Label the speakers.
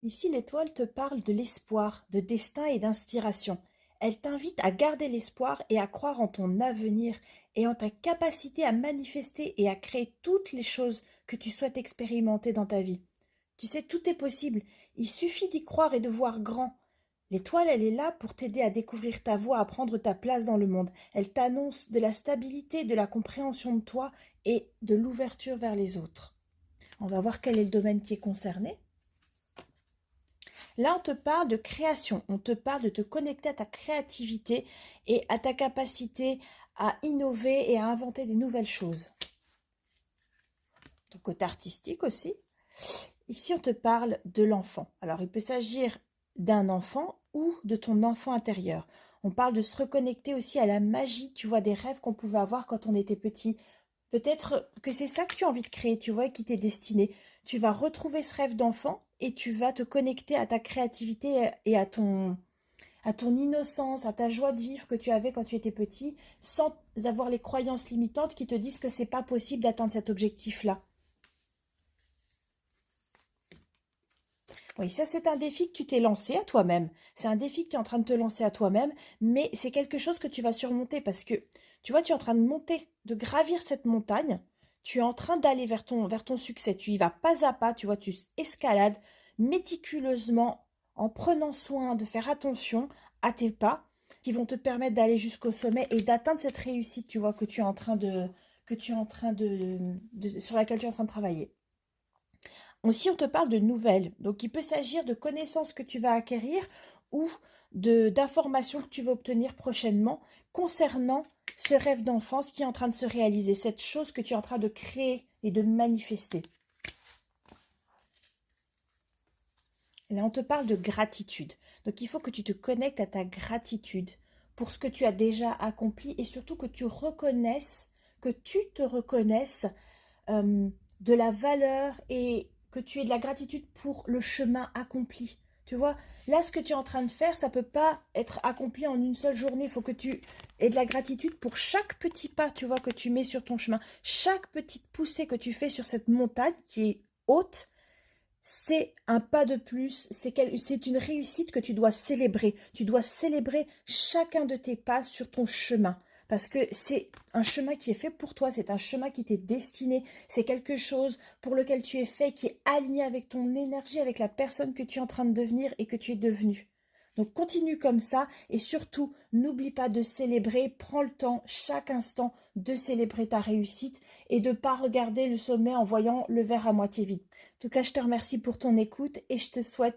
Speaker 1: Ici, l'étoile te parle de l'espoir, de destin et d'inspiration. Elle t'invite à garder l'espoir et à croire en ton avenir et en ta capacité à manifester et à créer toutes les choses que tu souhaites expérimenter dans ta vie. Tu sais, tout est possible. Il suffit d'y croire et de voir grand. L'étoile, elle est là pour t'aider à découvrir ta voie, à prendre ta place dans le monde. Elle t'annonce de la stabilité, de la compréhension de toi et de l'ouverture vers les autres. On va voir quel est le domaine qui est concerné. Là, on te parle de création, on te parle de te connecter à ta créativité et à ta capacité à innover et à inventer des nouvelles choses. Ton côté artistique aussi. Ici, on te parle de l'enfant. Alors, il peut s'agir d'un enfant ou de ton enfant intérieur. On parle de se reconnecter aussi à la magie, tu vois, des rêves qu'on pouvait avoir quand on était petit. Peut-être que c'est ça que tu as envie de créer, tu vois, et qui t'est destiné. Tu vas retrouver ce rêve d'enfant et tu vas te connecter à ta créativité et à ton innocence, à ta joie de vivre que tu avais quand tu étais petit, sans avoir les croyances limitantes qui te disent que c'est pas possible d'atteindre cet objectif-là. Oui, ça c'est un défi que tu t'es lancé à toi-même. C'est un défi que tu es en train de te lancer à toi-même, mais c'est quelque chose que tu vas surmonter parce que, tu vois, tu es en train de monter, de gravir cette montagne. Tu es en train d'aller vers ton succès. Tu y vas pas à pas, tu vois, tu escalades méticuleusement en prenant soin de faire attention à tes pas qui vont te permettre d'aller jusqu'au sommet et d'atteindre cette réussite, tu vois, que tu es en train que tu es en train sur laquelle tu es en train de travailler. Aussi, on te parle de nouvelles. Donc, il peut s'agir de connaissances que tu vas acquérir ou d'informations que tu vas obtenir prochainement concernant ce rêve d'enfance qui est en train de se réaliser, cette chose que tu es en train de créer et de manifester. Et là, on te parle de gratitude. Donc, il faut que tu te connectes à ta gratitude pour ce que tu as déjà accompli et surtout que tu reconnaisses, que tu te reconnaisses de la valeur et que tu aies de la gratitude pour le chemin accompli. Tu vois, là, ce que tu es en train de faire, ça peut pas être accompli en une seule journée. Il faut que tu aies de la gratitude pour chaque petit pas, tu vois, que tu mets sur ton chemin. Chaque petite poussée que tu fais sur cette montagne qui est haute, c'est un pas de plus, c'est une réussite que tu dois célébrer. Tu dois célébrer chacun de tes pas sur ton chemin. Parce que c'est un chemin qui est fait pour toi, c'est un chemin qui t'est destiné, c'est quelque chose pour lequel tu es fait, qui est aligné avec ton énergie, avec la personne que tu es en train de devenir et que tu es devenu. Donc continue comme ça et surtout n'oublie pas de célébrer, prends le temps chaque instant de célébrer ta réussite et de ne pas regarder le sommet en voyant le verre à moitié vide. En tout cas, je te remercie pour ton écoute et je te souhaite